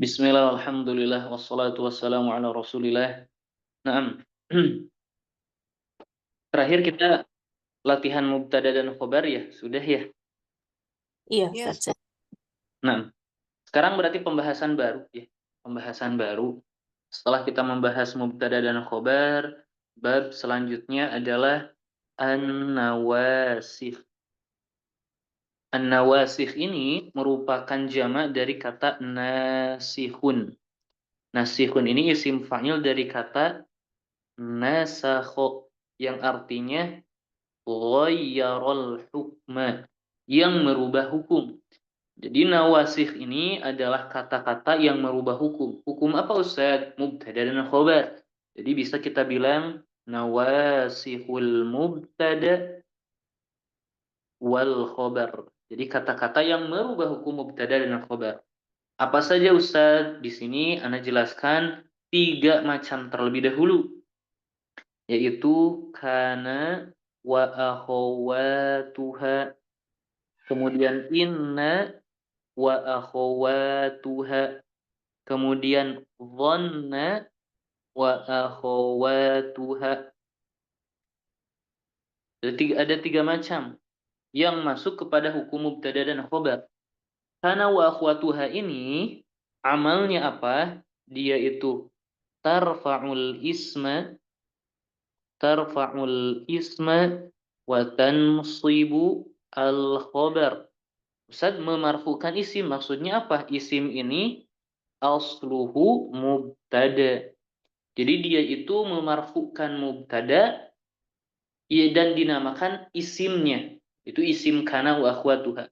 Bismillah, alhamdulillah, wassalatu wassalamu ala rasulillah. Naam. Terakhir kita latihan mubtada dan khobar ya, sudah ya. Iya, Yes. Ustaz. Nah, sekarang berarti pembahasan baru ya. Pembahasan baru. Setelah kita membahas mubtada dan khobar, bab selanjutnya adalah an-nawasikh. An-nawasikh ini merupakan jamak dari kata nasihun. Nasihun ini isim fa'il dari kata nasakho yang artinya ghayyarul hukma, yang merubah hukum. Jadi nawasikh ini adalah kata-kata yang merubah hukum. Hukum apa Ustaz? Mubtada dan khobar. Jadi bisa kita bilang nawasikhul mubtada wal khobar. Jadi kata-kata yang merubah hukum mubtada dan khobar. Apa saja Ustaz? Di sini Anda jelaskan 3 macam terlebih dahulu, yaitu kana wa akhawatuha, kemudian inna wa akhawatuha, kemudian dhanna wa akhawatuha. Jadi ada 3 macam yang masuk kepada hukum mubtada dan khobar. Kana wa akhawatuha ini amalnya apa? Dia itu tarfa'ul isma wa tansibu al khobar. Ustaz, memarfukan isim maksudnya apa? Isim ini asluhu mubtada. Jadi dia itu memarfukan mubtada dan dinamakan isimnya. Itu isim kana wa akhwatuha.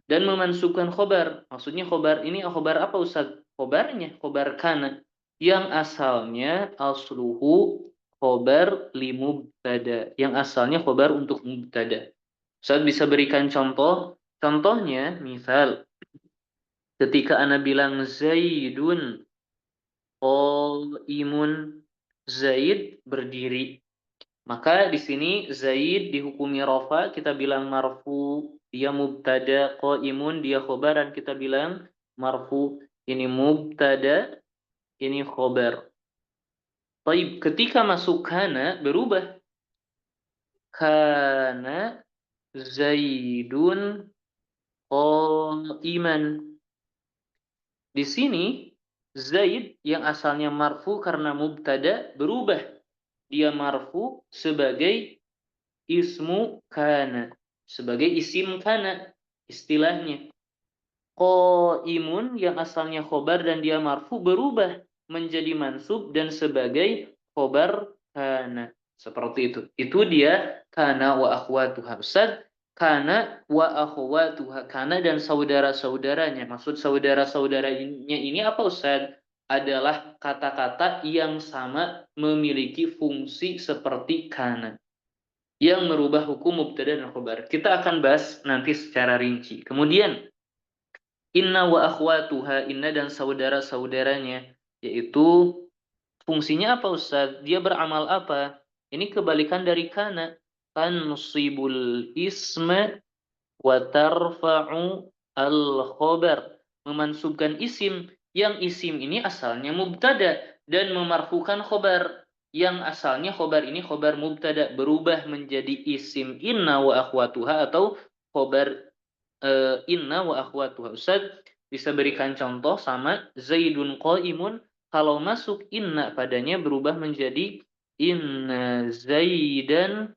Dan memansubkan khobar. Maksudnya khobar ini khobar apa Ustaz? Khobarnya, khobar kana. Yang asalnya asluhu khobar li mubtada. Yang asalnya khobar untuk mubtada. Ustaz bisa berikan contoh? Contohnya, misal ketika Ana bilang Zaidun qaimun, Zaid berdiri. Maka di sini Zaid dihukumi rafa, kita bilang marfu, dia mubtada, qaimun dia khobar, dan kita bilang marfu. Ini mubtada, ini khobar. Taib, ketika masuk kana berubah. Kana Zaidun qaiman. Di sini Zaid yang asalnya marfu karena mubtada berubah. Dia marfu sebagai ismu kana, sebagai isim kana istilahnya. Qaimun yang asalnya khobar dan dia marfu berubah menjadi mansub dan sebagai khobar kana. Seperti itu. Itu dia kana wa akhwatuha. Ustaz, kana wa akhwatuha, kana dan saudara-saudaranya. Maksud saudara-saudaranya ini apa Ustaz? Adalah kata-kata yang sama memiliki fungsi seperti kana, yang merubah hukum mubtada dan khobar. Kita akan bahas nanti secara rinci. Kemudian inna wa akhwatuha, inna dan saudara-saudaranya, yaitu fungsinya apa Ustaz? Dia beramal apa? Ini kebalikan dari kana. Tansibul isma wa tarfa'u al-khobar. Memansubkan isim. Yang isim ini asalnya mubtada dan memarfukan khobar. Yang asalnya khobar ini khobar mubtada berubah menjadi isim inna wa akhwatuha atau khobar inna wa akhwatuha. Ustaz bisa berikan contoh sama Zaidun qaimun, kalau masuk inna padanya berubah menjadi inna Zaidan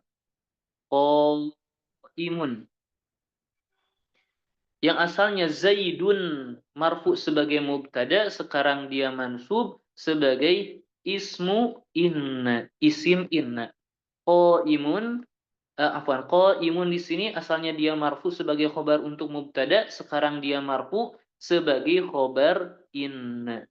qaimun. Yang asalnya Zaidun marfu sebagai mubtada, sekarang dia mansub sebagai ismu inna, isim inna. Qaimun, qaimun di sini asalnya dia marfu sebagai khobar untuk mubtada, sekarang dia marfu sebagai khobar inna.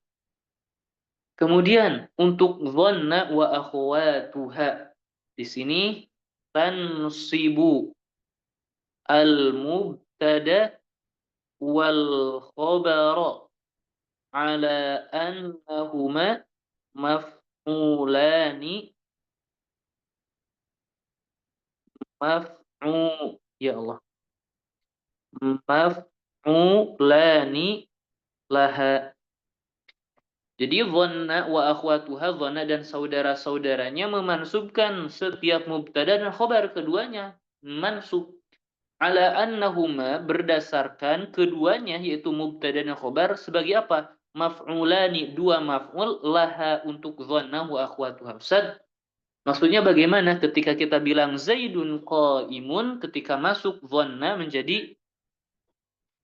Kemudian untuk dhanna wa akhwatuha, di sini tansibu al-mubtada wal khabara ala annahuma maf'ulani ya Allah, maf'ulani laha. Jadi dhanna wa akhwatuha, dhanna dan saudara-saudaranya memansubkan setiap mubtada dan khobar, keduanya mansub. Ala annahuma, berdasarkan keduanya yaitu mubtada dan khobar sebagai apa? Maf'ulani, dua maf'ul laha untuk dhanna wa akhwatuha. Ustaz, maksudnya bagaimana ketika kita bilang Zaidun qaimun, ketika masuk dhanna menjadi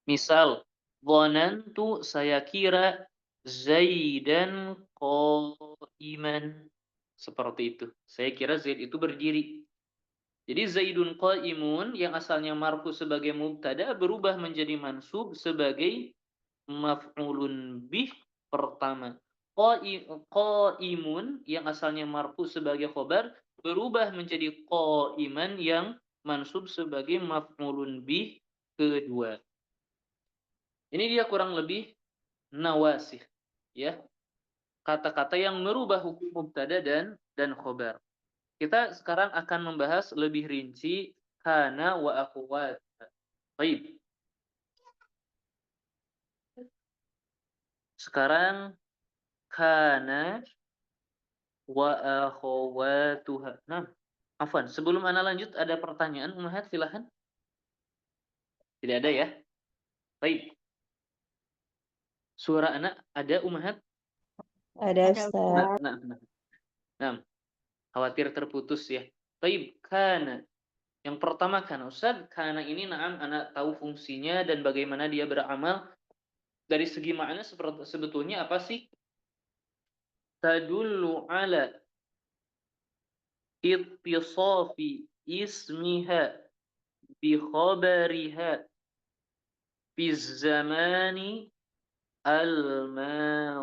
misal dhanantu, saya kira Zaidan qaiman. Seperti itu. Saya kira Zaid itu berdiri. Jadi Zaidun qaimun yang asalnya marfu sebagai mubtada berubah menjadi mansub sebagai maf'ulun bih pertama. Qaimun yang asalnya marfu sebagai khobar berubah menjadi qaiman yang mansub sebagai maf'ulun bih kedua. Ini dia kurang lebih nawasih, ya. Kata-kata yang merubah hukum mubtada dan khobar. Kita sekarang akan membahas lebih rinci kana wa akhwat. Baik. Sekarang kana wa akhwatuha. Nah, afwan, sebelum ana lanjut ada pertanyaan Ummahat, silakan. Tidak ada ya? Baik. Suara anak ada Ummahat? Ada Ada Ustaz. Nah. Khawatir terputus ya. Baik, kana. Yang pertama kana, Ustaz, kana ini na'am anak tahu fungsinya dan bagaimana dia beramal. Dari segi makna sebetulnya apa sih? Tadullu ala ittisafi ismiha bi khabariha fi zamani al-madhi.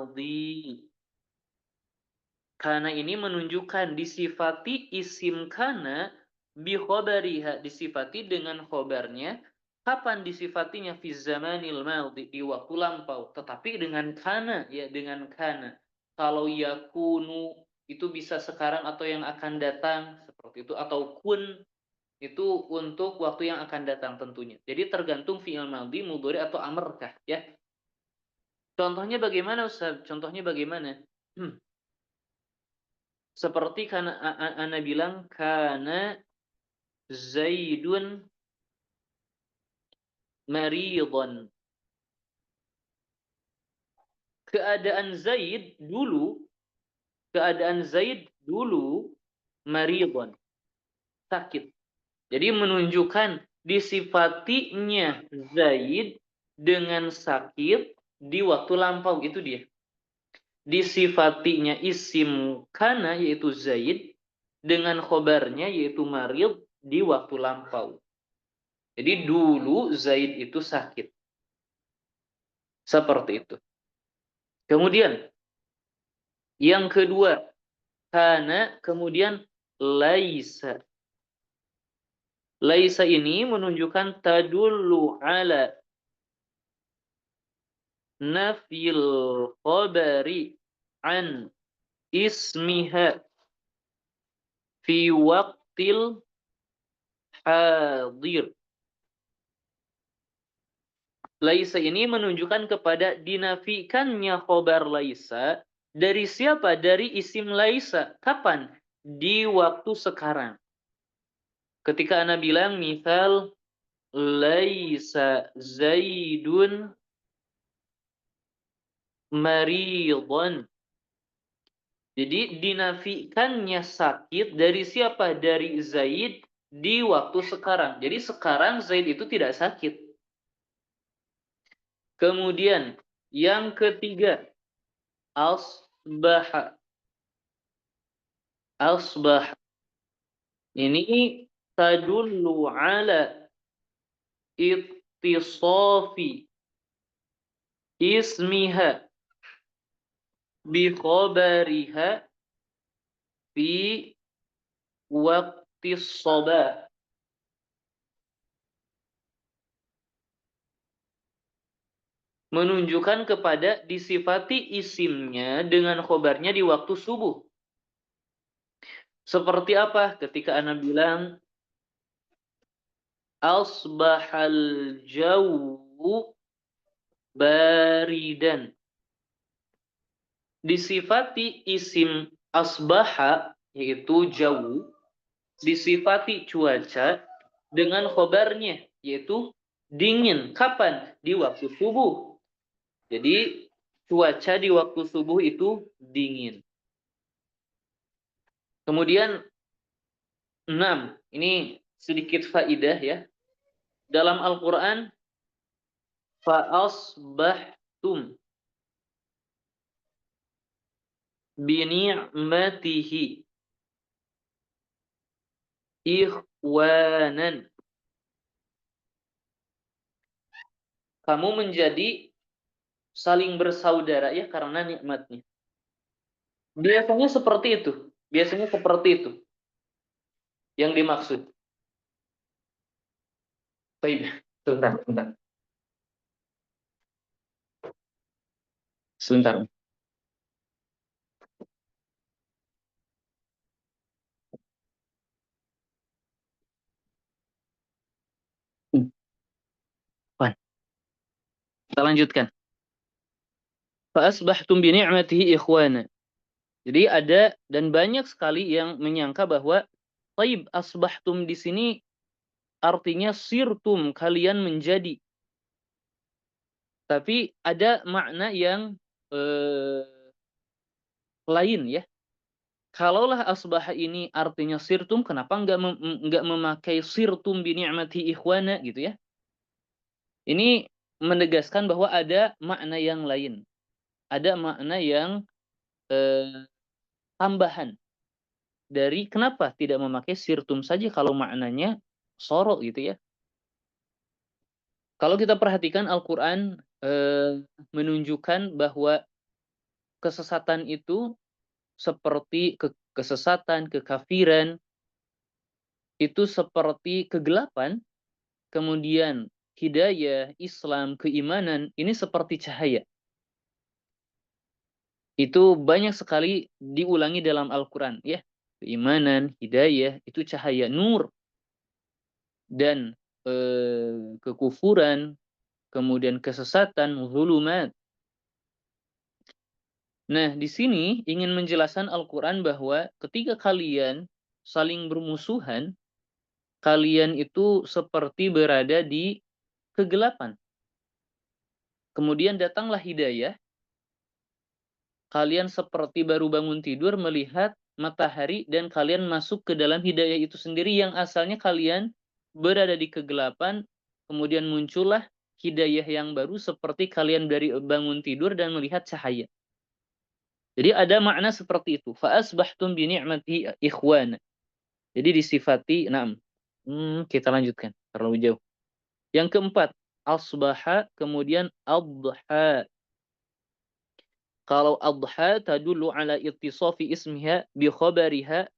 Kana ini menunjukkan disifati isim kana bi khabariha, disifati dengan khobarnya. Kapan disifatinya? Fi zamanil madhi, di waktu lampau, tetapi dengan kana, ya, dengan kana. Kalau yakunu itu bisa sekarang atau yang akan datang, seperti itu, atau kun itu untuk waktu yang akan datang tentunya. Jadi tergantung fi'il madhi, mudhari atau amr kah, ya. Contohnya bagaimana, Ustaz? Contohnya bagaimana? Seperti karena ana bilang kana Zaidun maridon. Keadaan Zaid dulu maridon, sakit. Jadi menunjukkan disifatinya Zaid dengan sakit di waktu lampau, itu dia. Disifatinya isim kana yaitu Zaid dengan khobarnya yaitu marid di waktu lampau. Jadi dulu Zaid itu sakit. Seperti itu. Kemudian yang kedua, kana, kemudian laisa. Laisa ini menunjukkan tadullu ala nafil khabari an ismiha fi waqtil hadir. Laisa ini menunjukkan kepada dinafikannya khobar laisa dari siapa? Dari isim laisa. Kapan? Di waktu sekarang. Ketika ana bilang misal laisa Zaidun maridon. Jadi dinafikannya sakit dari siapa? Dari Zaid di waktu sekarang. Jadi sekarang Zaid itu tidak sakit. Kemudian yang ketiga, asbah. Asbah ini tadullu ala ittisafi ismiha bi khabariha fi waqtis sabah. Menunjukkan kepada disifati isimnya dengan khobarnya di waktu subuh. Seperti apa? Ketika ana bilang asbahal jawu baridan. disifati isim asbaha, yaitu jauh, disifati cuaca dengan khobarnya, yaitu dingin. Kapan? Di waktu subuh. Jadi cuaca di waktu subuh itu dingin. Kemudian 6, ini sedikit faidah ya. Dalam Al-Quran, fa'asbahtum bini'matihi ikhwanan. Kamu menjadi saling bersaudara ya karena nikmatnya. Biasanya seperti itu. Biasanya seperti itu yang dimaksud. Baik, sebentar, sebentar. Sebentar. Pan. Kita lanjutkan. Fa'asbahtum bi ni'matihi ikhwana. Jadi ada dan banyak sekali yang menyangka bahwa taib asbahtum di sini artinya sirtum, kalian menjadi. Tapi ada makna yang lain ya. Kalaulah asbaha ini artinya sirtum, kenapa enggak memakai sirtum bi ni'mati ikhwana gitu ya? Ini menegaskan bahwa ada makna yang lain. Ada makna yang tambahan dari kenapa tidak memakai sirtum saja kalau maknanya sorok gitu ya. Kalau kita perhatikan Al-Quran menunjukkan bahwa kesesatan itu seperti kesesatan, kekafiran, itu seperti kegelapan, kemudian hidayah, Islam, keimanan, ini seperti cahaya. Itu banyak sekali diulangi dalam Al-Quran. Ya, keimanan, hidayah, itu cahaya, nur. Dan kekufuran, kemudian kesesatan, zulumat. Nah, di sini ingin menjelaskan Al-Quran bahwa ketika kalian saling bermusuhan, kalian itu seperti berada di kegelapan. Kemudian datanglah hidayah, kalian seperti baru bangun tidur melihat matahari dan kalian masuk ke dalam hidayah itu sendiri yang asalnya kalian berada di kegelapan, kemudian muncullah hidayah yang baru seperti kalian dari bangun tidur dan melihat cahaya. Jadi ada makna seperti itu. Fa'asbahtum bi ni'matihi ikhwana. Jadi disifati, kita lanjutkan terlalu jauh. Yang keempat, asbaha, kemudian adha. Kalau adha tadullu ala ittisafi ismiha bi khabariha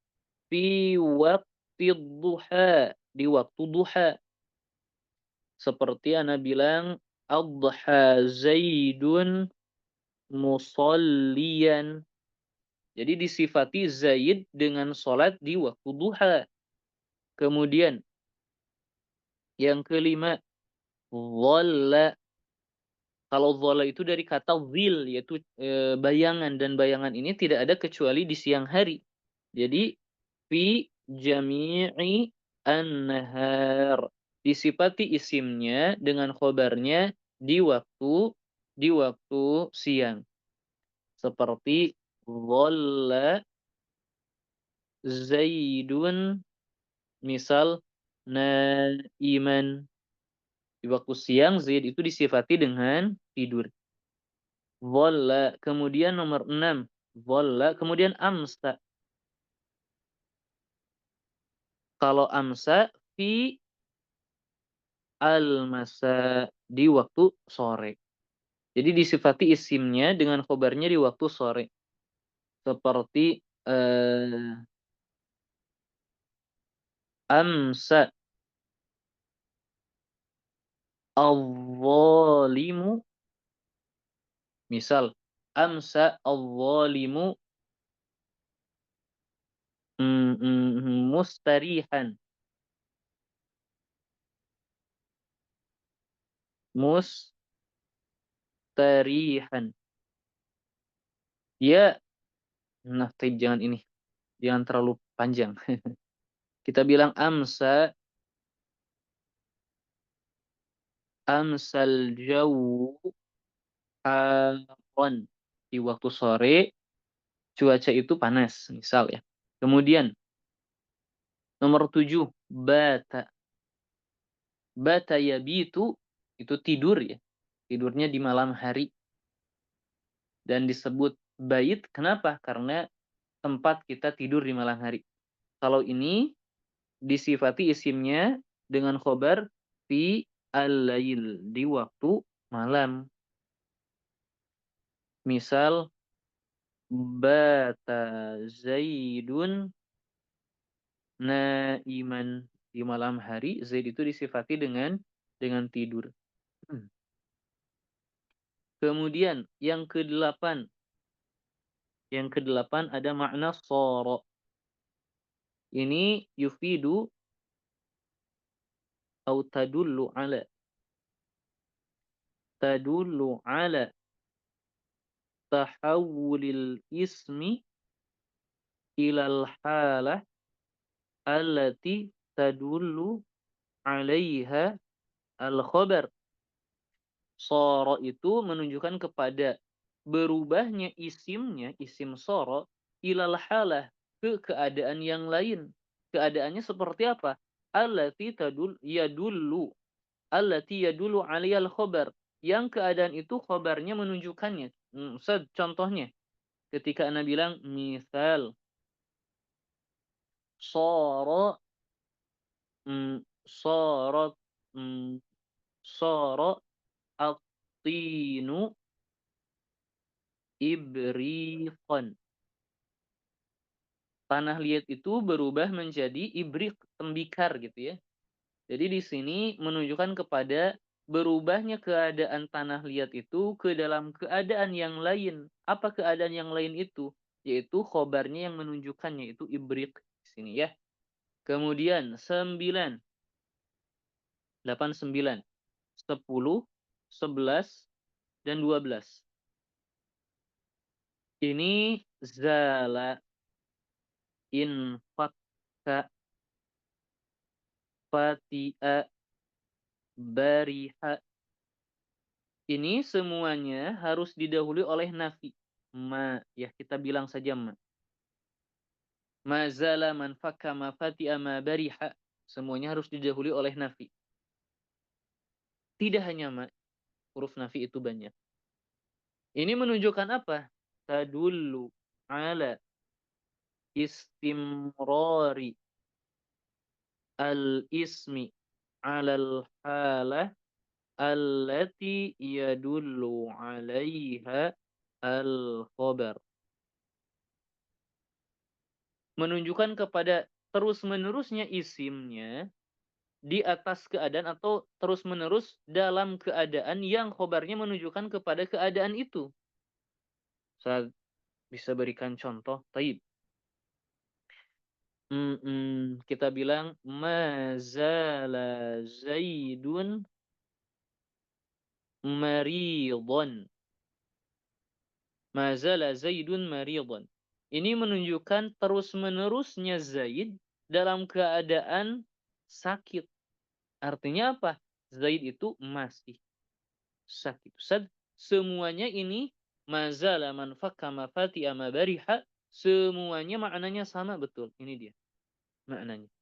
fi waqti duha, di waktu duha. Seperti ana bilang adha Zaidun musalliyan. Jadi disifati Zaid dengan sholat di waktu duha. Kemudian yang kelima, dhalla. Kalau dhalla itu dari kata dhil, yaitu bayangan, dan bayangan ini tidak ada kecuali di siang hari. Jadi fi jami'i an-nahar. Disifati isimnya dengan khobarnya di waktu siang. Seperti dhalla Zaidun, misal naiman. Di waktu siang Zaid itu disifati dengan tidur. Dhalla. Kemudian nomor 6. Dhalla. Kemudian amsa. Kalau amsa fi al-masa, di waktu sore. Jadi disifati isimnya dengan khobarnya di waktu sore. Seperti amsa al-zalimu. Misal, amsa al-zalimu mustarihan. Mustarihan. Dia nah, jangan ini, jangan terlalu panjang. Kita bilang amsal jawu haron. Di waktu sore cuaca itu panas, misal ya. Kemudian nomor 7, bata. Bata yabitu itu tidur ya. Tidurnya di malam hari dan disebut bait kenapa? Karena tempat kita tidur di malam hari. Kalau ini disifati isimnya dengan khobar fi al-lail, di waktu malam. Misal bata zaidun naiman, di malam hari Zaid itu disifati dengan tidur. Kemudian yang kedelapan ada makna soro. Ini yufidu atau tadullu ala tahawulil ismi ilal halah allati tadullu alaiha al-khabar. Soro itu menunjukkan kepada berubahnya isimnya, isim soro, ilal halah, ke keadaan yang lain. Keadaannya seperti apa? Allati yadullu. Allati yadullu aliyal khobar. Yang keadaan itu khobarnya menunjukkannya. Ustaz, contohnya. Ketika Anda bilang, misal, soro, soro, soro, at-tinu ibriqan. Tanah liat itu berubah menjadi ibrik, tembikar gitu ya. Jadi di sini menunjukkan kepada berubahnya keadaan tanah liat itu ke dalam keadaan yang lain. Apa keadaan yang lain itu? Yaitu khobarnya yang menunjukkannya, itu ibrik di sini ya. Kemudian 9, 8, 9, 10, 11, dan 12. Ini zala, infakka, fati'a, bariha. Ini semuanya harus didahului oleh nafi. Ma, ya kita bilang saja ma. Ma zala, man fakka, ma fati'a, ma bariha. Semuanya harus didahului oleh nafi. Tidak hanya ma, huruf nafi itu banyak. Ini menunjukkan apa? Tadullu ala istimrari al-ismi alal halah allati yadullu alaiha al-khabar. Menunjukkan kepada terus-menerusnya isimnya di atas keadaan atau terus-menerus dalam keadaan yang khobarnya menunjukkan kepada keadaan itu. Saya bisa berikan contoh. Taib. Kita bilang mazala zaidun maridon. Mazala zaidun maridon. Ini menunjukkan terus-menerusnya Zaid dalam keadaan sakit. Artinya apa? Zaid itu masih sakit. Semuanya ini mazala man fakka ma fati'a ma bariha, semuanya maknanya sama betul. Ini dia maknanya.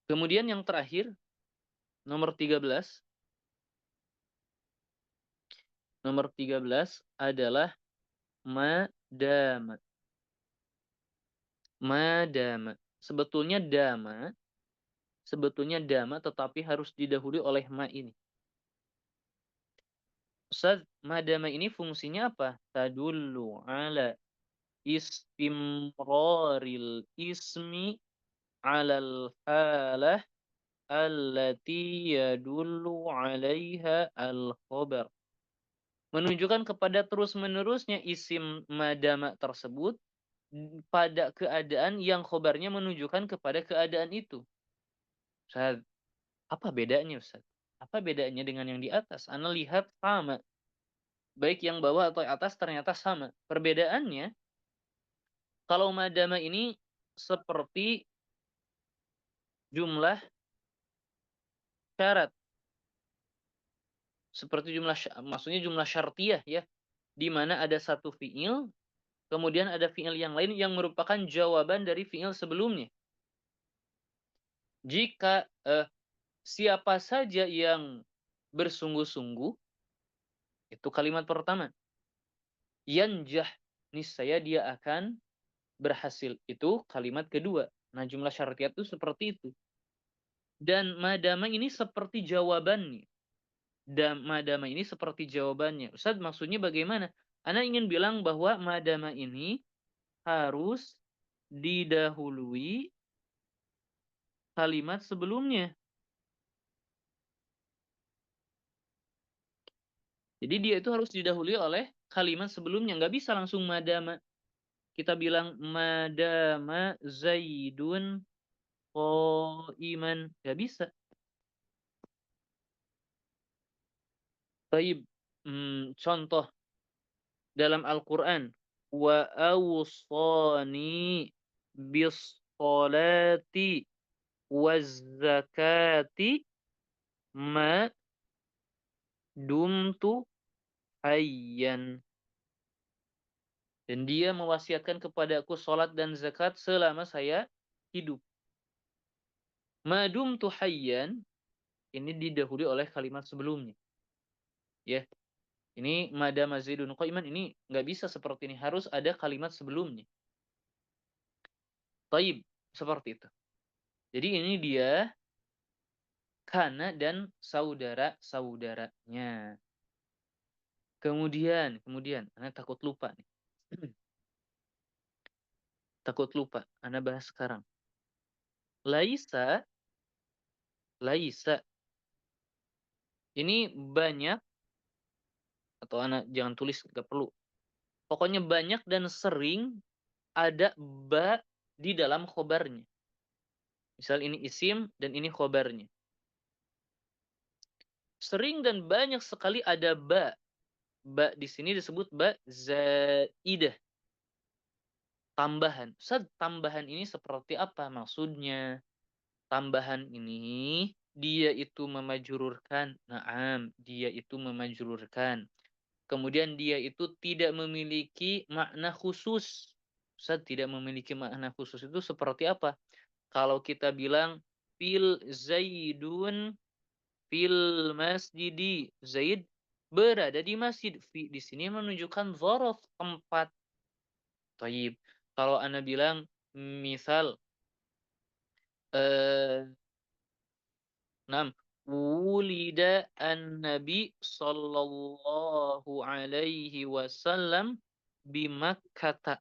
Kemudian yang terakhir nomor 13. Nomor 13 adalah madama. Madama. Sebetulnya dama tetapi harus didahului oleh ma ini. Ustaz, madama ini fungsinya apa? Tadullu ala istimraril ismi alal halah allati yadullu alaiha al-khabar. Menunjukkan kepada terus-menerusnya isim madama tersebut pada keadaan yang khobarnya menunjukkan kepada keadaan itu. Ustaz, apa bedanya Ustaz? Apa bedanya dengan yang di atas? Ana lihat sama. Baik yang bawah atau atas ternyata sama. Perbedaannya, kalau madama ini seperti jumlah syarat. Seperti maksudnya jumlah syartiyah ya. Di mana ada satu fiil, kemudian ada fiil yang lain yang merupakan jawaban dari fiil sebelumnya. Jika siapa saja yang bersungguh-sungguh, itu kalimat pertama. Yanjah, niscaya dia akan berhasil. Itu kalimat kedua. Nah, jumlah syartiyat itu seperti itu. Dan madama ini seperti jawabannya. Dan madama ini seperti jawabannya. Ustaz, maksudnya bagaimana? Ana ingin bilang bahwa madama ini harus didahului kalimat sebelumnya. Jadi dia itu harus didahului oleh kalimat sebelumnya. Nggak bisa langsung madama. Kita bilang madama Zaidun iman. Nggak bisa. Baik. Contoh dalam Al-Quran. Wa awsani bis salati waz zakati ma dumtu hayyan. Dan dia mewasiatkan kepadaku salat dan zakat selama saya hidup. Madum hayyan ini didahului oleh kalimat sebelumnya. Ya, ini madama zaidun qa'iman ini nggak bisa seperti ini, harus ada kalimat sebelumnya. Taib, seperti itu. Jadi ini dia kana dan saudara-saudaranya. Kemudian, Anda takut lupa nih. Takut lupa, Anda bahas sekarang. Laisa, ini banyak, atau Anda jangan tulis, nggak perlu. Pokoknya banyak dan sering ada ba di dalam khobarnya. Misal ini isim dan ini khobarnya. Sering dan banyak sekali ada ba. Ba di sini disebut ba zaidah. Tambahan. Ustaz, tambahan ini seperti apa maksudnya? Tambahan ini dia itu memajrurkan. Naam, dia itu memajrurkan. Kemudian dia itu tidak memiliki makna khusus. Ustaz, tidak memiliki makna khusus itu seperti apa? Kalau kita bilang fil zaidun fil masjidi, Zaid berada di masjid. Fi di sini menunjukkan dzaraf tempat. Thayyib. Kalau Anda bilang misal eh nam wulida an-nabi sallallahu alaihi wasallam bi Makkah.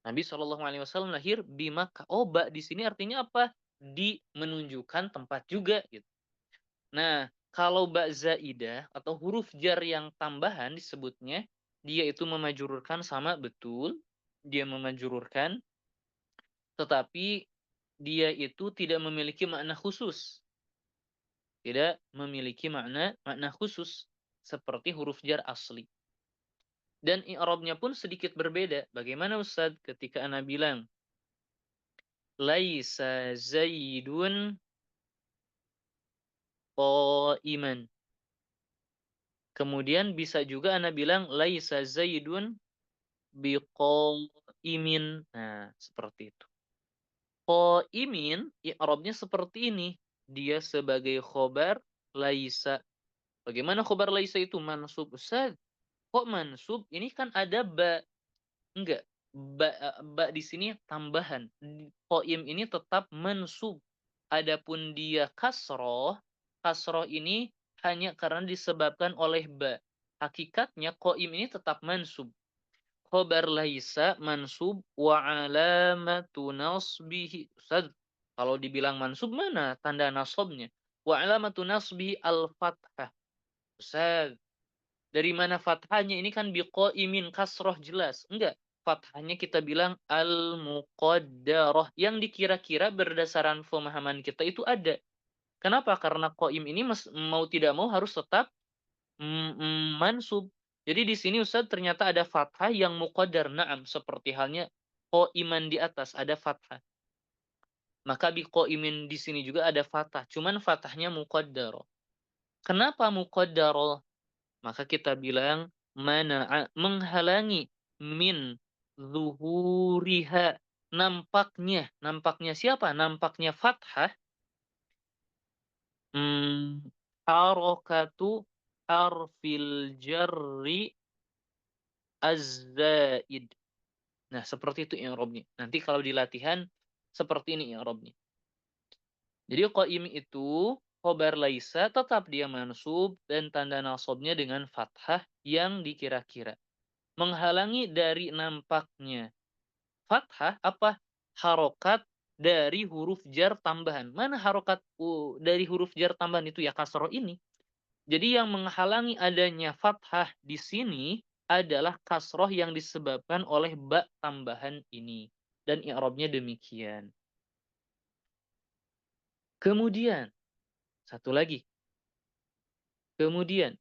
Nabi sallallahu alaihi wasallam lahir di Makkah. Oh, ba di sini artinya apa? Di menunjukkan tempat juga gitu. Nah, kalau ba zaidah atau huruf jar yang tambahan disebutnya, dia itu memajrurkan sama betul, dia memajrurkan, tetapi dia itu tidak memiliki makna khusus. Tidak memiliki makna khusus seperti huruf jar asli. Dan i'rabnya pun sedikit berbeda. Bagaimana Ustaz ketika ana bilang laisa zaidun iman. Kemudian bisa juga ana bilang laisa zaidun biqaimin. Nah, seperti itu. Qaimin i'rabnya seperti ini. Dia sebagai khobar laisa. Bagaimana khobar laisa itu mansub? Ustaz, kok mansub? Ini kan ada ba. Enggak. Ba di sini tambahan. Qaim ini tetap mansub. Adapun dia kasroh, kasroh ini hanya karena disebabkan oleh ba. Hakikatnya qaim ini tetap mansub. Khobar laisa mansub wa alamatu nasbihi. Ustaz, kalau dibilang mansub mana tanda nasabnya? Wa alamatu nasbihi al-fathah. Ustaz, dari mana fathahnya? Ini kan biqaimin kasroh jelas. Enggak. Fathahnya kita bilang al-muqaddarah. Yang dikira-kira berdasarkan pemahaman kita itu ada. Kenapa? Karena qaim ini mau tidak mau harus tetap mansub. Jadi di sini Ustaz ternyata ada fathah yang muqaddar, na'am, seperti halnya qaiman di atas ada fathah. Maka bi qaimin di sini juga ada fathah, cuman fathahnya muqaddar. Kenapa muqaddar? Maka kita bilang mana'a, menghalangi, min zuhuriha, nampaknya. Nampaknya siapa? Nampaknya fathah, mmm, harakatu harfil jarri az-zaid. Nah, seperti itu i'rabnya. Nanti kalau di latihan seperti ini i'rabnya. Jadi qaim itu khobar laisa tetap dia mansub dan tanda nasabnya dengan fathah yang dikira-kira. Menghalangi dari nampaknya fathah apa? Harokat dari huruf jar tambahan. Mana harokat dari huruf jar tambahan itu ya kasroh ini. Jadi yang menghalangi adanya fathah di sini adalah kasroh yang disebabkan oleh ba tambahan ini. Dan i'rabnya demikian. Kemudian, satu lagi. Kemudian,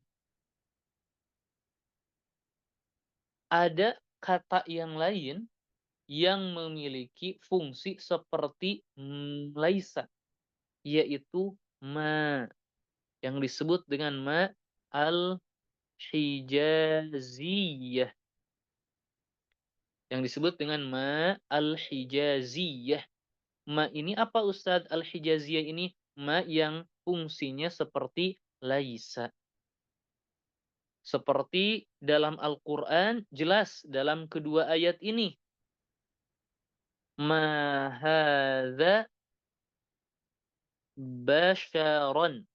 ada kata yang lain yang memiliki fungsi seperti laisa, yaitu ma, yang disebut dengan ma al-hijaziyah. Yang disebut dengan ma al-hijaziyah. Ma ini apa Ustadz? Al-hijaziyah ini ma yang fungsinya seperti laisa. Seperti dalam Al-Quran, jelas dalam kedua ayat ini. Ma hadza basyaron.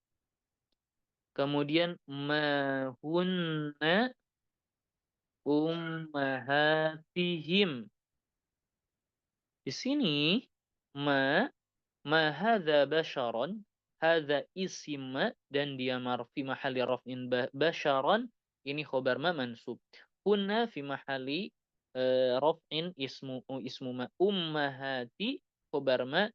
Kemudian ma hunna ummahatihim. Di sini ma hadza basyaron, hadza isim dan dia marfi mahalli raf'in basyaron, ini khobar ma mansub. Hunna fi mahalli raf'in ismu ma, ummahati khobar ma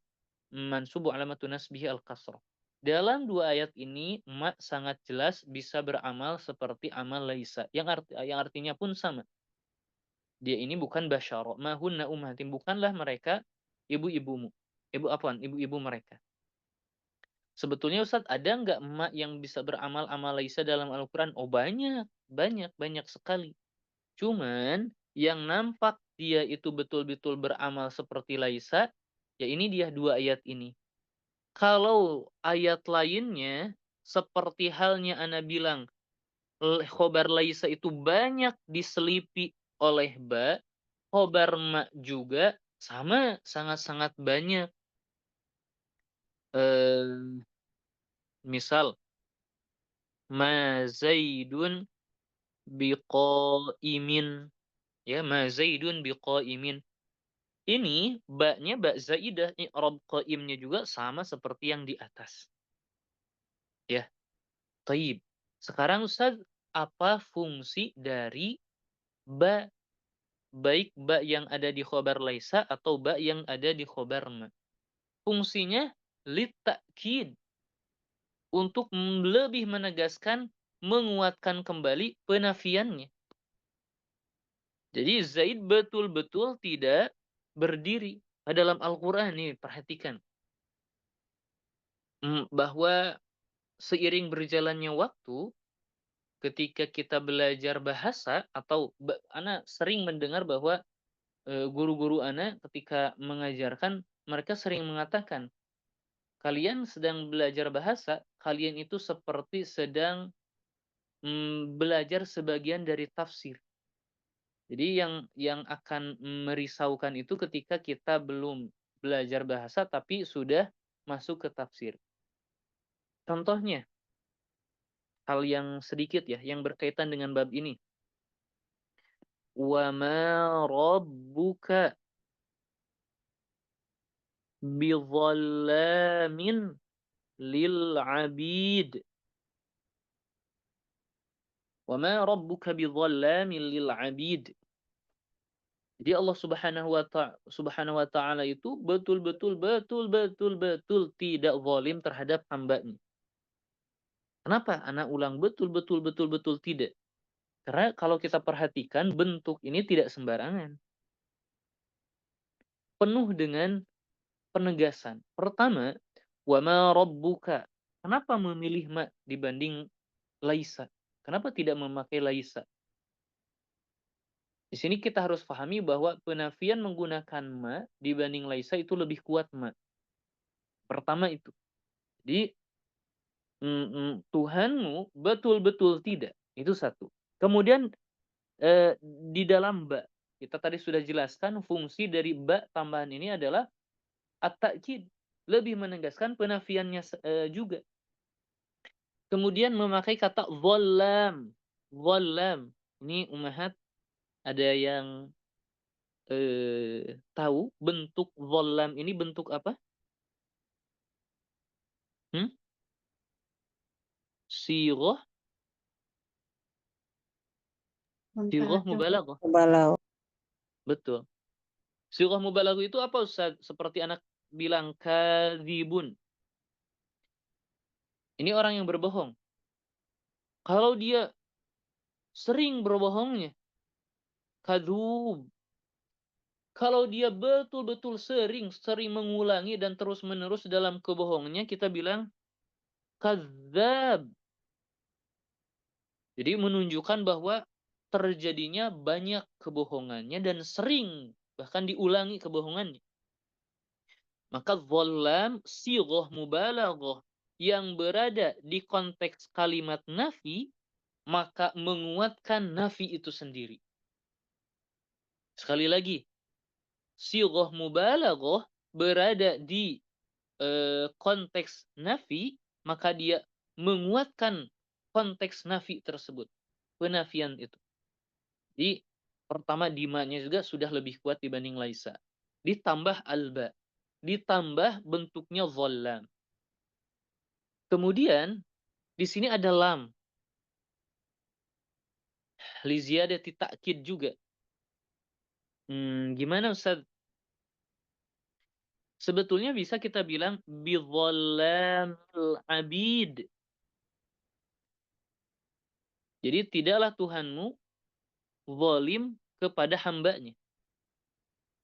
mansubu alamatun nasbihi al-kasrah. Dalam dua ayat ini, ma sangat jelas bisa beramal seperti amal laisa. Yang artinya pun sama. Dia ini bukan basyara. Ma hunna ummahatim. Bukanlah mereka ibu-ibumu. Ibu-ibu mereka. Sebetulnya Ustadz, ada nggak emak yang bisa beramal amal laisa dalam Al-Quran? Oh banyak. Banyak sekali. Cuman, yang nampak dia itu betul-betul beramal seperti laisa, ya ini dia dua ayat ini. Kalau ayat lainnya, seperti halnya Ana bilang, khobar laisa itu banyak diselipi oleh ba, khobar ma juga sama, sangat-sangat banyak. Misal, ma zaidun biqaimin. Ya, ma zaidun biqaimin. Ini ba-nya ba zaidah, i'rab qaimnya juga sama seperti yang di atas. Ya, taib. Sekarang Ustaz, apa fungsi dari ba? Baik ba yang ada di khobar laisa atau ba yang ada di khobar ma. Fungsinya litakid, untuk lebih menegaskan, menguatkan kembali penafiannya. Jadi Zaid betul-betul tidak berdiri. Dalam Al-Quran nih, perhatikan. Bahwa seiring berjalannya waktu, ketika kita belajar bahasa, atau Ana sering mendengar bahwa guru-guru Ana ketika mengajarkan, mereka sering mengatakan, kalian sedang belajar bahasa, kalian itu seperti sedang belajar sebagian dari tafsir. Jadi yang akan merisaukan itu ketika kita belum belajar bahasa tapi sudah masuk ke tafsir. Contohnya, hal yang sedikit ya, yang berkaitan dengan bab ini. Wa ma rabbuka bidhallamin lil 'abid. Wa ma rabbuka bidhallamin lil 'abid. Jadi Allah Subhanahu wa taala itu betul-betul tidak zalim terhadap hambanya. Kenapa? Ana ulang betul tidak. Karena kalau kita perhatikan bentuk ini tidak sembarangan. Penuh dengan penegasan. Pertama, wa ma rabbuka. Kenapa memilih ma dibanding laisa? Kenapa tidak memakai laisa? Di sini kita harus pahami bahwa penafian menggunakan ma dibanding laisa itu lebih kuat ma. Pertama itu. Jadi Tuhanmu betul-betul tidak. Itu satu. Kemudian di dalam ba, kita tadi sudah jelaskan fungsi dari ba tambahan ini adalah at-ta'kid, lebih menegaskan penafiannya juga. Kemudian memakai kata dhallam. Dhallam. Ini ummahat ada yang tahu bentuk dhallam ini bentuk apa? Hmm? Sighah, sighah Mentaati mubalaghah. balau. Betul. Sighah mubalaghah itu apa Ustaz? Seperti anak bilang kadzibun. Ini orang yang berbohong. Kalau dia sering berbohongnya, kadzub. Kalau dia betul-betul sering mengulangi dan terus-menerus dalam kebohongannya, kita bilang kadzab. Jadi menunjukkan bahwa terjadinya banyak kebohongannya dan sering bahkan diulangi kebohongannya. Maka dhallam sighah mubalaghah yang berada di konteks kalimat nafi maka menguatkan nafi itu sendiri. Sekali lagi, sighah mubalaghah berada di konteks nafi, maka dia menguatkan konteks nafi tersebut. Penafian itu. Jadi, pertama dimanya juga sudah lebih kuat dibanding laisa. Ditambah alba. Ditambah bentuknya dhallam. Kemudian, di sini ada lam. Li ziyadati ta'kid juga. Gimana Ustaz? Sebetulnya bisa kita bilang bidhallamil abid. Jadi tidaklah Tuhanmu zalim kepada hambanya.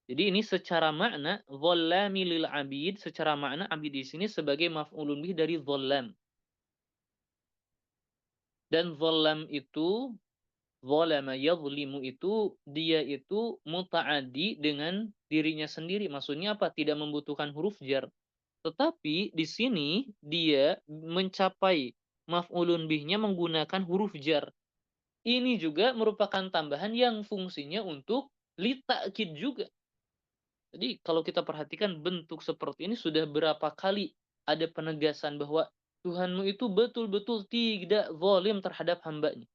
Jadi ini secara makna dhallami lil abid, secara makna abid di sini sebagai maf'ulun bih dari dhallam. Dan dhallam itu dzalama yadhlimu itu dia itu muta'addi dengan dirinya sendiri. Maksudnya apa? Tidak membutuhkan huruf jar. Tetapi di sini dia mencapai maf'ulun bihnya menggunakan huruf jar. Ini juga merupakan tambahan yang fungsinya untuk litakid juga. Jadi kalau kita perhatikan bentuk seperti ini sudah berapa kali ada penegasan bahwa Tuhanmu itu betul-betul tidak zalim terhadap hambanya.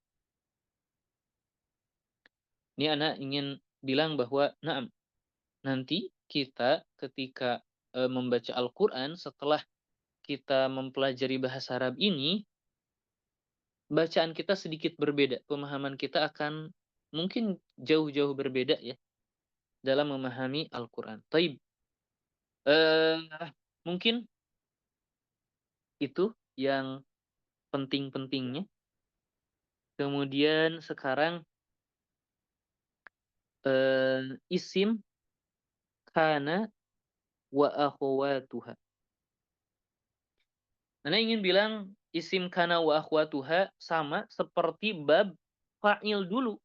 Ini anak ingin bilang bahwa nanti kita ketika membaca Al-Quran setelah kita mempelajari bahasa Arab ini, bacaan kita sedikit berbeda. Pemahaman kita akan mungkin jauh-jauh berbeda ya dalam memahami Al-Quran. Taib. Mungkin itu yang penting-pentingnya. Kemudian sekarang isim kana wa akhwatuha. Anda ingin bilang isim kana wa akhwatuha sama seperti bab fa'il dulu.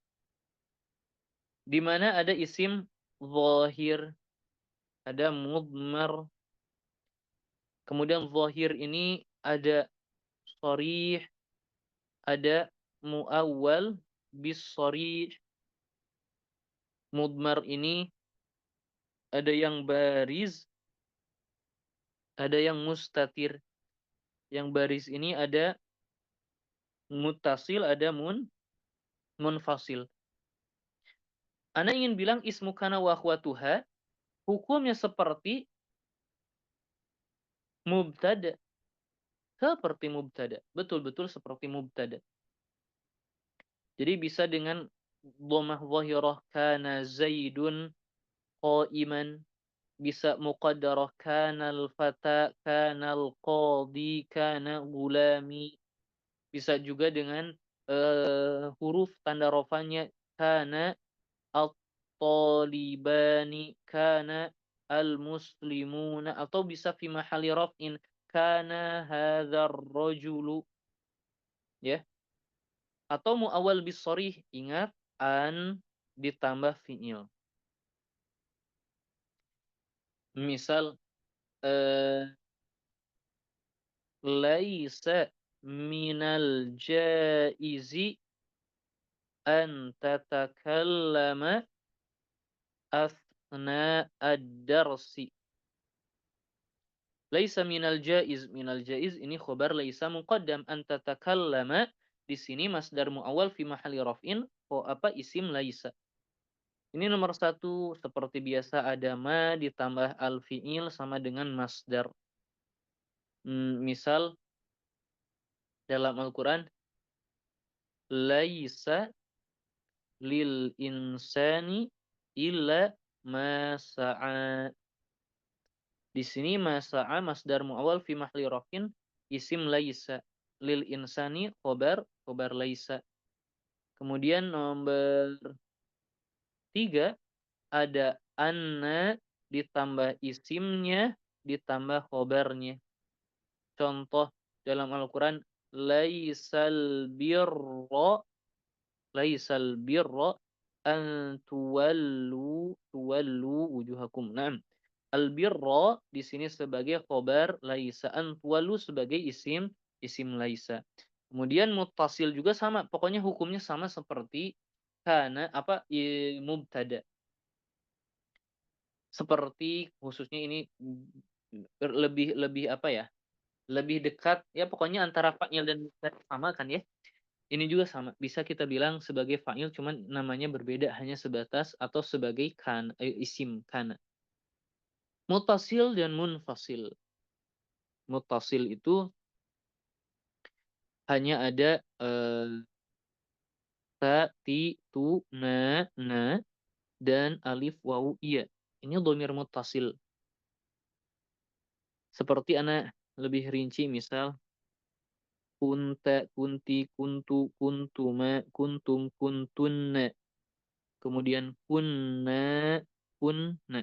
Di mana ada isim zahir, ada mudmar. Kemudian zahir ini ada sharih, ada muawwal bis sharih. Mudmar ini ada yang bariz, ada yang mustatir. Yang baris ini ada muttasil, ada munfasil. Anda ingin bilang ismu kana wa akhwatuha, hukumnya seperti mubtada. Seperti mubtada. Betul-betul seperti mubtada. Jadi bisa dengan dhammah dhahirah kana Zaidun qa'iman, bisa muqaddarah kana al-fata, kana al-qadi, kana gulami. Bisa juga dengan huruf tanda rafanya kana at-talibani, kana al-muslimuna, atau bisa fi mahalli raf'in kana hadzal rajulu, ya. Atau muawwal bis sharih, ingat an ditambah fi'il. Misal eh, laisa minal jaizi an tatakallama athna ad-darsi. Laisa minal jaiz ini khobar laisa muqaddam, an tatakallama di sini masdar muawwal fi mahalli raf'in, isim laisa. Ini nomor satu, seperti biasa ada ma ditambah al-fi'il sama dengan masdar. Misal dalam Al-Quran, laisa lil insani illa ma sa'a. Di sini ma sa'a masdar muawwal fi mahli rafin, isim laisa. Lil insani khobar laisa. Kemudian nomor 3 ada anna ditambah isimnya ditambah khobarnya. Contoh dalam Al-Quran, laisal birra laisal birra an tuwallu wujuhakum. Naam. Al birra di sini sebagai khobar laisa, an tuwallu sebagai isim laisa. Kemudian muttasil juga sama, pokoknya hukumnya sama seperti kana mubtada. Seperti khususnya ini lebih lebih apa ya? Lebih dekat ya, pokoknya antara fa'il dan mubtada sama kan ya. Ini juga sama, bisa kita bilang sebagai fa'il cuman namanya berbeda hanya sebatas atau sebagai isim kana. Mutasil dan munfasil. Mutasil itu hanya ada ta, ti, tu, na dan alif, wawu, iya. Ini dhamir mutasil. Seperti anak lebih rinci, misal kunta, kunti, kuntu, kuntuma, kuntum, kuntunna. Kemudian kunna, kunna.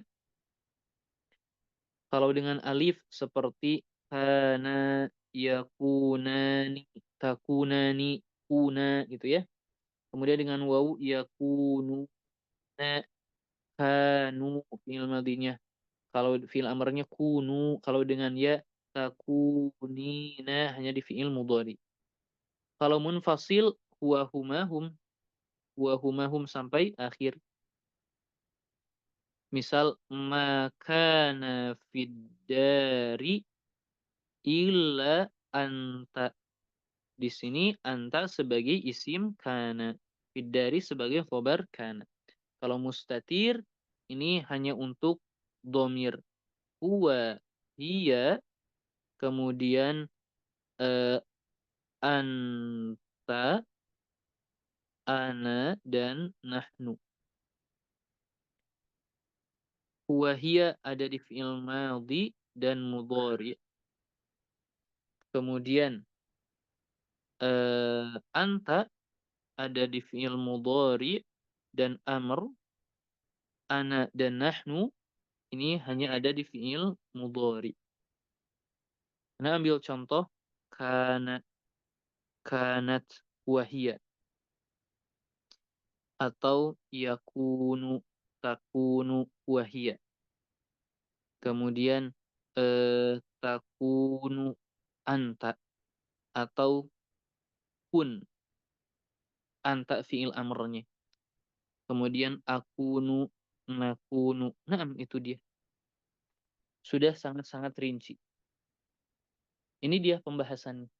Kalau dengan alif seperti kana, yakunani, takunani, kuna gitu ya. Kemudian dengan wawu yakununa, kanu fi'il madinya. Kalau fi'il amarnya kunu, kalau dengan ya takunina hanya di fi'il mudhari. Kalau munfasil huwa humahum sampai akhir. Misal makana fid dari illa anta. Di sini anta sebagai isim kana, fid dari sebagai khobar kana. Kalau mustatir ini hanya untuk domir huwa, hiya, kemudian eh, anta, ana, dan nahnu. Huwa, hiya ada di fi'il madhi dan mudhari. Kemudian anta ada di fi'il mudhari dan amr. Ana dan nahnu ini hanya ada di fi'il mudhari. Nah, ambil contoh kana, kanat, wahia, atau yakunu, takunu, wahia. Kemudian takunu anta, atau kun, anta fi'il amrnya. Kemudian akunu, nakunu. Nah, itu dia. Sudah sangat-sangat rinci. Ini dia pembahasannya.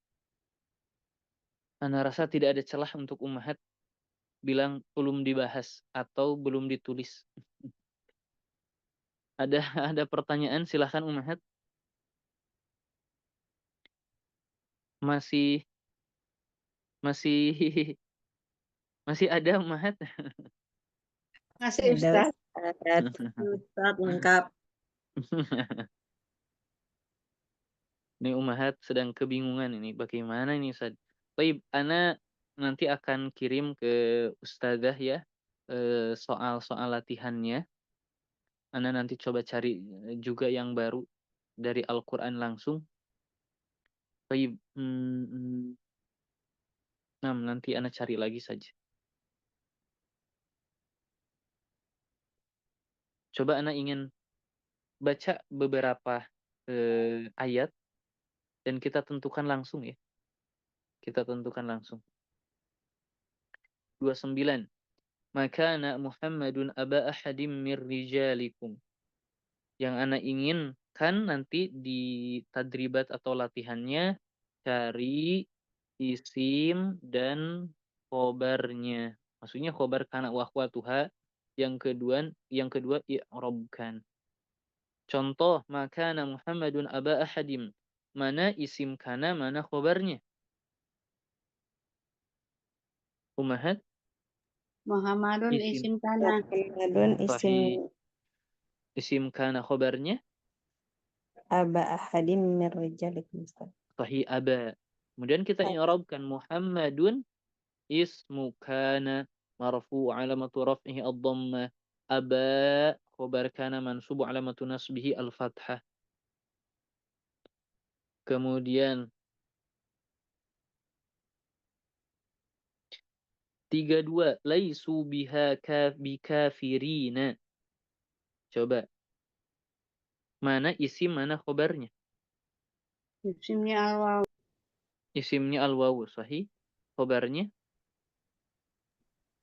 Ana rasa tidak ada celah untuk ummahat bilang belum dibahas atau belum ditulis. Ada ada pertanyaan, silahkan ummahat. Masih masih Masih ada Ummahat? Masih Ada Ustaz. Ustaz. Ustaz lengkap. Ini Ummahat sedang kebingungan ini. Bagaimana ini Ustaz? Baik, Ana nanti akan kirim ke Ustazah ya soal-soal latihannya. Ana nanti coba cari juga yang baru dari Al-Quran langsung. Baik, nanti Ana cari lagi saja. Coba Ana ingin baca beberapa ayat dan kita tentukan langsung ya. Kita tentukan langsung. 29. Makana Muhammadun aba ahadim mir rijalikum. Yang Ana inginkan nanti di tadribat atau latihannya cari isim dan khobarnya. Maksudnya khobar kana wa akhwatuha. Yang kedua i'rabkan. Contoh makana Muhammadun aba ahadim. Mana isim kana, mana khobarnya? Ummahat? Muhammadun Isim. isim kana. Muhammadun Sahih. isim Isim kana khobarnya? aba ahadim min rijalikum Ustaz. Sahih aba. Kemudian kita i'rabkan Muhammadun ismu kana marfu alamatu raf'ihi ad-dhammah. Aba khobar kana mansubu alamatu nasbihi al-fathah. Kemudian 32 laisu biha bikafirina. Coba. Mana isim, mana khobarnya? Isimnya al-waw. Isimnya al-wawu, sahih. Khobarnya?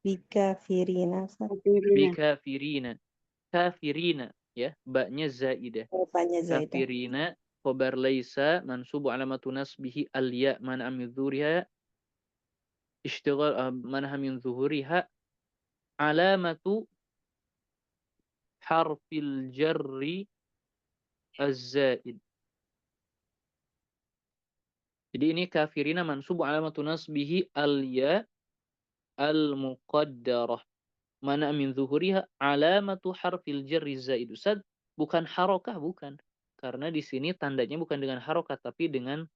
Bikafirina Ustaz. Kafirina. Bikafirina. Kafirina. Ya, baknya zaidah. Rupanya Zaidah. Kafirina. Khobar laisa mansubu alamatu nasbihi al-ya mana min zuhuriha. Ishtighal mana min zuhuriha. Alamatu harfil jarri az-zaid. Jadi ini kafirina mansubu alamatu nasbihi al-ya al-muqaddarah. Mana min zuhuriha alamatu harfil jarri zaid. Ustaz, bukan harokah, bukan. Karena di sini tandanya bukan dengan harokat, tapi dengan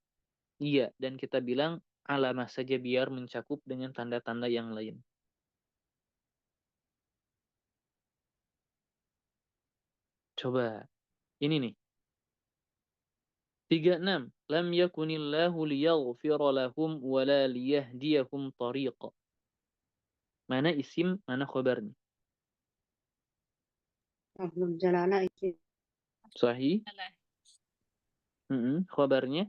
iya. Dan kita bilang alamah saja biar mencakup dengan tanda-tanda yang lain. Coba. Ini nih. 36. Lam yakunillahu liyaghfira lahum wala liyahdiyahum tariqa. Mana isim, mana khobarnya? Lafzul jalalah isim. Sahih. Khobarnya?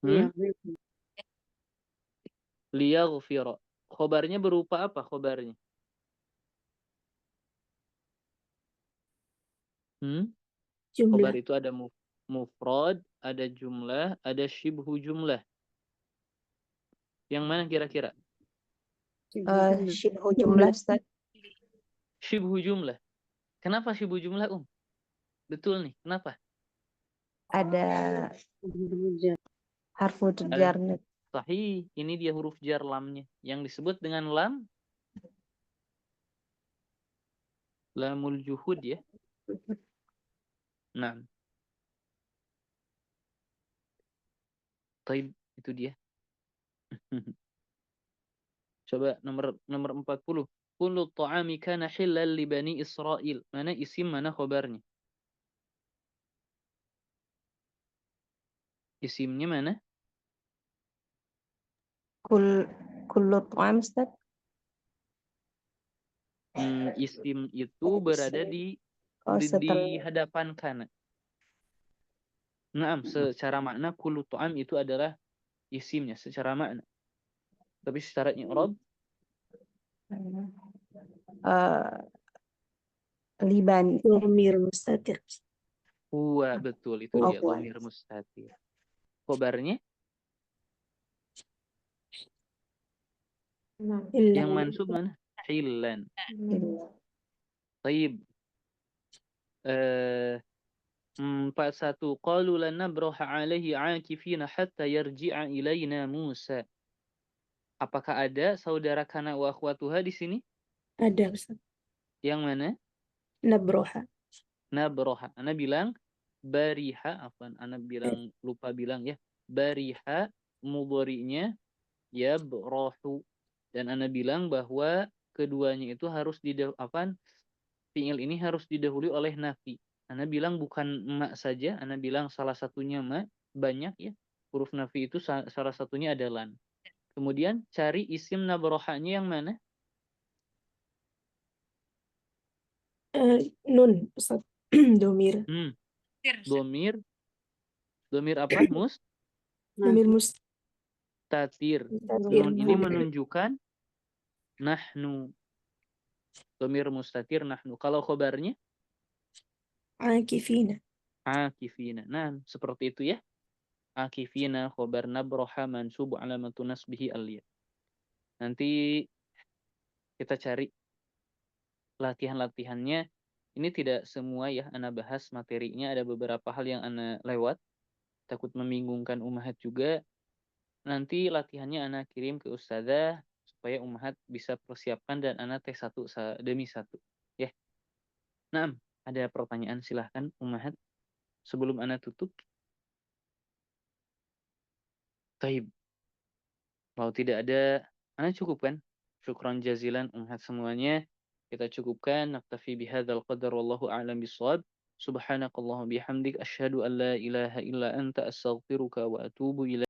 Iya. Liyaghfira. Khobarnya berupa apa khobarnya? Khobar Jumlah. itu ada mufrad, ada jumlah, ada syibhu jumlah. Yang mana kira-kira? Syibhu jumlah Ustaz. Syibhu jumlah. Kenapa syibhu jumlah, Betul nih, kenapa? Ada harfu jar. Sahih, ini dia huruf jar lamnya. Yang disebut dengan lam, lamul juhud ya. Nah, taib, itu dia. Coba nomor 40. Kullu ta'ami kana hilal li bani Israel. Mana isim, mana khobarnya? Isimnya mana? Kullu ta'am Ustaz. Isim itu berada di hadapan kana. Naam, secara makna kullu ta'am itu adalah isimnya secara makna. Tapi secara i'rab Liban. Dhamir mustatir. huwa, betul itu dia dhamir mustatir. Khobarnya yang mansub mana? Hillan. Taib. 41. Qalu lan nabraha 'alaihi 'akifina hatta yarji'a ilaina Musa. Apakah ada saudara kana wa akhwatuha di sini? Ada Ustaz. Yang mana? Nabroha. Nabraha. Ana bilang bariha, ana bilang lupa bilang ya. Bariha mudhari'nya yabrahu. Dan ana bilang bahwa keduanya itu harus fi'il ini harus didahului oleh nafi. Ana bilang bukan ma saja, ana bilang salah satunya ma, banyak ya. Huruf nafi itu salah satunya adalah lan. Kemudian cari isim nabrohanya yang mana? Nun Ustaz. Domir. Domir apa? Domir Mustatir. mustatir. Nun ini menunjukkan nahnu. Domir mustatir nahnu. Kalau khobarnya? Akifina. Akifina. Nah, seperti itu ya. Akifina khobar nabroha mansubu alamatu nasbihi aliyah. Nanti kita cari latihan-latihannya. Ini tidak semua ya ana bahas materinya, ada beberapa hal yang ana lewat. Takut membingungkan umahat juga. Nanti latihannya ana kirim ke ustazah supaya umahat bisa persiapkan dan ana tes satu demi satu. Ya. Nah, ada pertanyaan silahkan umahat sebelum ana tutup. Taib. Kalau tidak ada, ana cukup kan? Syukran jazilan umahat semuanya. Kita cukupkan. Naktafi bihadzal qadar wallahu a'lam bishawab. Subhanakallahumma bihamdik asyhadu an la ilaha illa anta astaghfiruka wa atubu ilaik.